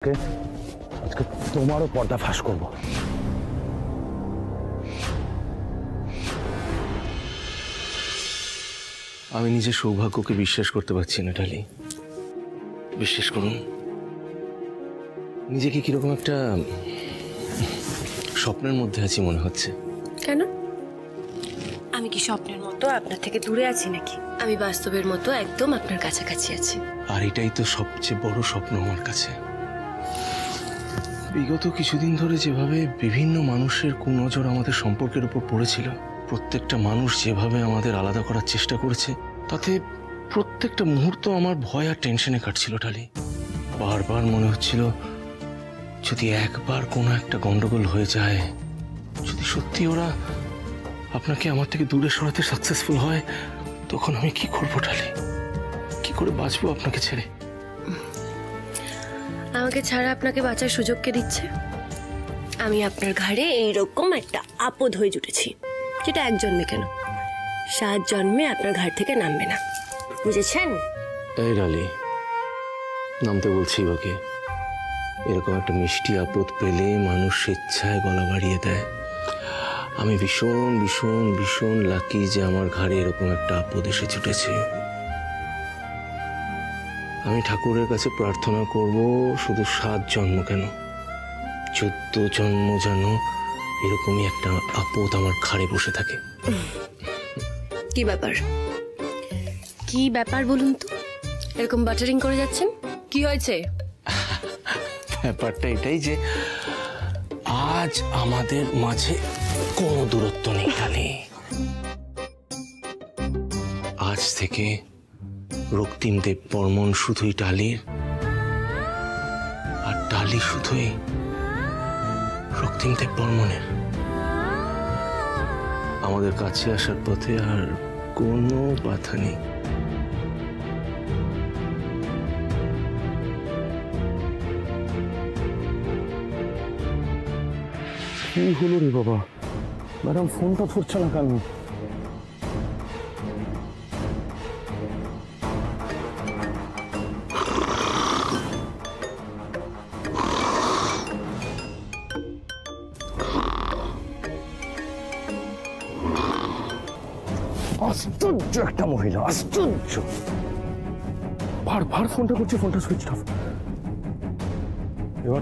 আজকে তোমারও পর্দা ফাঁস করব। আমি নিজের সৌভাগ্যকে বিশ্বাস করতে পারছি না ডালি। বিশ্বাস করুন, নিজেকে কিরকম একটা স্বপ্নের মধ্যে আছি মনে হচ্ছে। কেন? আমি কি স্বপ্নের মতো আপনার থেকে দূরে আছি নাকি? আমি বাস্তবের মতো একদম আপনার কাছাকাছি আছি। আর এটাই তো সবচেয়ে বড় স্বপ্ন আমার কাছে। বিগত কিছুদিন ধরে যেভাবে বিভিন্ন মানুষের কুনজর আমাদের সম্পর্কের উপর পড়েছিল, প্রত্যেকটা মানুষ যেভাবে আমাদের আলাদা করার চেষ্টা করেছে, তাতে প্রত্যেকটা মুহূর্ত আমার ভয় আর টেনশনে কাটছিল ডালি। বারবার মনে হচ্ছিল যদি একবার কোনো একটা গন্ডগোল হয়ে যায়, যদি সত্যি ওরা আপনাকে আমার থেকে দূরে সরাতে সাকসেসফুল হয়, তখন আমি কি করবো ডালি? কি করে বাঁচবো আপনাকে ছেড়ে? আমাকে ছাড়া আপনাকে বাঁচার সুযোগ কে দিচ্ছে? আমি আপনার ঘাড়ে এইরকম একটা আপদ হয়ে জুটেছি, যেটা এক জন্মে কেন 7 জন্মে আপনার ঘাট থেকে নামবে না, বুঝেছেন? এই ডালি, নামতে বলছি ওকে। এরকম একটা মিষ্টি আপদ পেলে মানুষ স্বেচ্ছায় গলা বাড়িয়ে দেয়। আমি ভীষণ ভীষণ ভীষণ লাকি যে আমার ঘাড়ে এরকম একটা আপদ এসে ছুটেছে। আমি ঠাকুরের কাছে প্রার্থনা করব শুধু 7 জন্ম কেন, 14 জন্ম যেন এরকমই একটা আপদ আমার ঘাড়ে বসে থাকে। কি ব্যাপার? কি ব্যাপার বলুন তো? এরকম বাটারিং করে যাচ্ছেন, কি হয়েছে? ব্যাপারটা এটাই যে আজ আমাদের মাঝে কোনো দূরত্ব নেই ডালি। আজ থেকে রক্তিম দেব বর্মন শুধুই ডালির, আর ডালি শুধুই রক্তিম দেব বর্মনের। আমাদের কাছে আসার পথে আর কোনো বাধা নেই। কি হলো রে বাবা? ম্যাডাম ফোনটা ধরছে না কেন? আশ্চর্য একটা মহিলা, আশ্চর্য। বারবার ফোনটা করছে, ফোনটা সুইচ অফ। এবার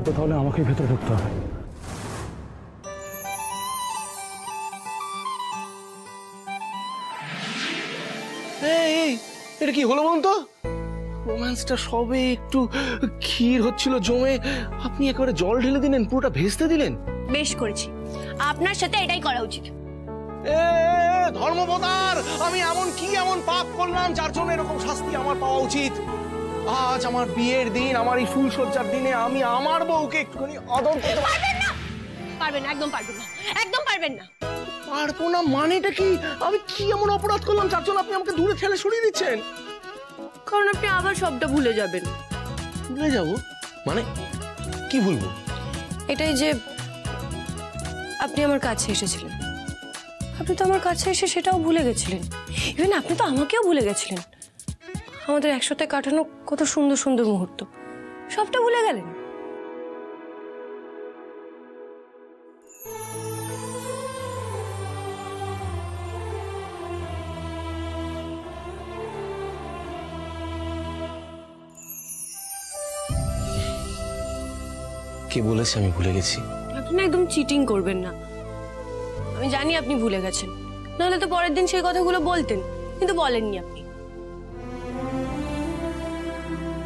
তো তাহলে আমাকে ভেতরে ঢুকতে হবে। এটা কি হলো বলুন তো? রোম্যান্সটা সবে একটু ক্ষীর হচ্ছিল জমে, আপনি একেবারে জল ঢেলে দিলেন, পুরোটা ভেস্তে দিলেন। বেশ করেছি, আপনার সাথে এটাই করা উচিত। ধর্মবতার, আমি এমন পাপ করলাম যার জন্য এরকম শাস্তি আমার পাওয়া উচিত? আজ আমার বিয়ের দিন, আমার এই ফুলসজ্জার দিনে আমি আমার বউকে একটুখানি আদর করতে পারবেন না? পারবেন না, একদম পারবেন না, একদম পারবেন না। পারবো না মানেটা কি? আমি কি এমন অপরাধ করলাম যার জন্য আপনি আমাকে দূরে ঠেলে সরিয়ে দিচ্ছেন? কারণ আপনি আবার সবটা ভুলে যাবেন। ভুলে যাবো মানে? কি ভুলবো? এটাই যে আপনি আমার কাছে এসেছিলেন, আপনি তো আমার কাছে এসে সেটাও ভুলে গেছিলেন। ইভেন আপনি তো আমাকেও ভুলে গেছিলেন। আমাদের একসাথে কাটানো কত সুন্দর সুন্দর মুহূর্ত, সবটা ভুলে গেলেন। কে বলেছে আমি ভুলে গেছি? আপনি না একদম চিটিং করবেন না। আমি জানি আপনি ভুলে গেছেন, নাহলে তো পরের দিন সেই কথাগুলো বলতেন, কিন্তু বলেননি আপনি।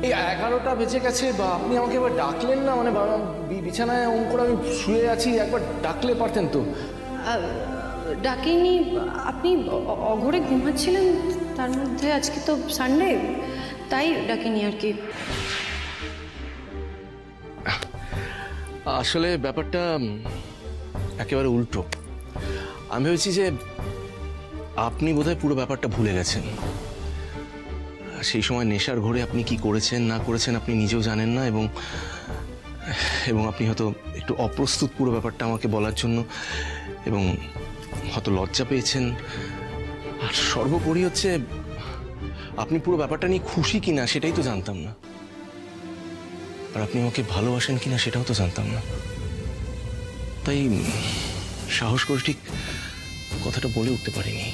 এই 11টা বেজে গেছে, বা আপনি আমাকে এবার ডাকলেন না? মানে বিছানায় করে আমি শুয়ে আছি, একবার ডাকলে পারতেন তো। ডাকিনি, আপনি অঘরে ঘুমাচ্ছিলেন, তার মধ্যে আজকে তো সানডে, তাই ডাকিনি আর কি। আসলে ব্যাপারটা একেবারে উল্টো। আমি ভেবেছি যে আপনি বোধহয় পুরো ব্যাপারটা ভুলে গেছেন। সেই সময় নেশার ঘোরে আপনি কি করেছেন না করেছেন আপনি নিজেও জানেন না, এবং আপনি হয়তো একটু অপ্রস্তুত পুরো ব্যাপারটা আমাকে বলার জন্য, এবং হয়তো লজ্জা পেয়েছেন। আর সর্বোপরি হচ্ছে আপনি পুরো ব্যাপারটা নিয়ে খুশি কিনা সেটাই তো জানতাম না। আর আপনি আমাকে ভালোবাসেন কিনা সেটাও তো জানতাম না। তাই সাহস করে ঠিক কথাটা বলে উঠতে পারিনি।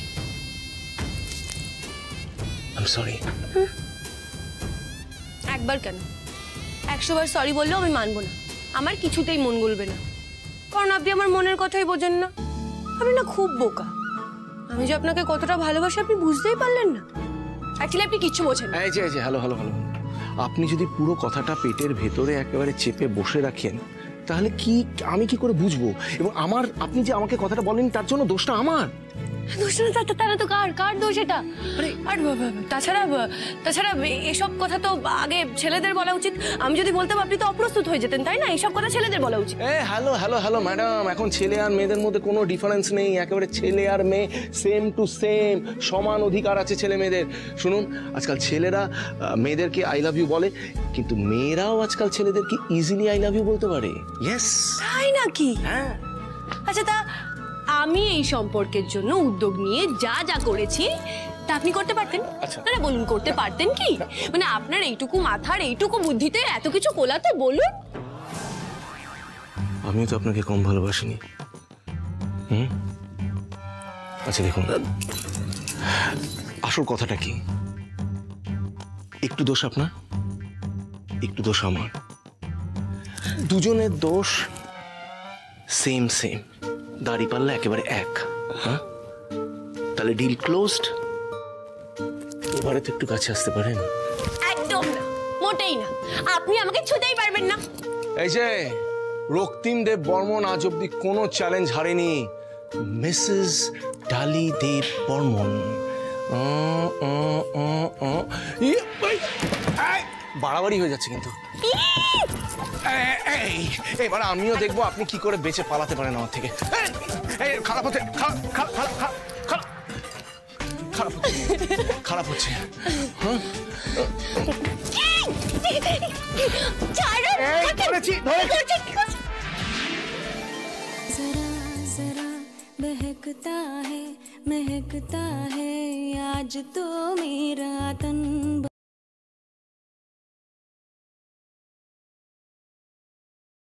I am sorry. একবার কেন, 100 বার সরি বললেও আমি মানবো না। আমার কিছুতেই মন গলবে না, কারণ আপনি আমার মনের কথাই বোঝেন না। আপনি না খুব বোকা। আমি যে আপনাকে কতটা ভালোবাসি আপনি বুঝতেই পারলেন না। অ্যাকচুয়ালি আপনি কিচ্ছু বোঝেন না। এই যে হ্যালো হ্যালো হ্যালো, আপনি যদি পুরো কথাটা পেটের ভেতরে একেবারে চেপে বসে রাখেন তাহলে আমি কি করে বুঝবো? এবং আপনি যে আমাকে কথাটা বলেন তার জন্য দোষটা আমার। দোষ না, তারা তো কার দোষ এটা? আর তাছাড়া এসব কথা তো আগে ছেলেদের বলা উচিত। আমি যদি বলতাম আপনি তো অপ্রস্তুত হয়ে যেতেন, তাই না? এসব কথা ছেলেদের বলা উচিত। হ্যালো হ্যালো হ্যালো ম্যাডাম, এখন ছেলে আর মেয়েদের মধ্যে কোনো ডিফারেন্স নেই। একেবারে ছেলে আর মেয়ে সেম টু সেম, সমান অধিকার আছে ছেলে মেয়েদের। শুনুন, আজকাল ছেলেরা মেয়েদেরকে আই লাভ ইউ বলে, কিন্তু মেয়েরাও আজকাল ছেলেদেরকে ইজিলি আই লাভ ইউ বলতে পারে। ইয়েস, তাই নাকি? হ্যাঁ। আচ্ছা, তা আমি এই সম্পর্কের জন্য উদ্যোগ নিয়ে যা করেছি তা আপনি করতে পারতেন? আচ্ছা। না বলুন, করতে পারতেন কি? মানে আপনার এইটুকু মাথার এইটুকু বুদ্ধিতে এত কিছু কোলাতে, বলুন। আমিও তো আপনাকে কম ভালোবাসিনি। আচ্ছা দেখুন, আসল কথাটা কি? একটু দোষ আপনার, একটু দোষ আমার, দুজনের দোষ সেম। দাড়ি পাল্লা একেবারে এক। হ্যাঁ, তাহলে ডিল ক্লোজড। এবারে তো একটু কাছে আসতে পারেন। একদম না, মোটেই না। আপনি আমাকে ছুঁতেই পারবেন না। এই যে রক্তিম দেব বর্মন আজ অব্দি কোনো চ্যালেঞ্জ হারেনি। মিসেস ডালি দেব বর্মন। বাড়াবাড়ি হয়ে যাচ্ছে কিন্তু। এবার আমিও দেখবো আপনি কি করে বেঁচে পালাতে পারেন আমার থেকে। খারাপ হচ্ছে, খারাপ হচ্ছে। महकता है आज तो मेरा तन।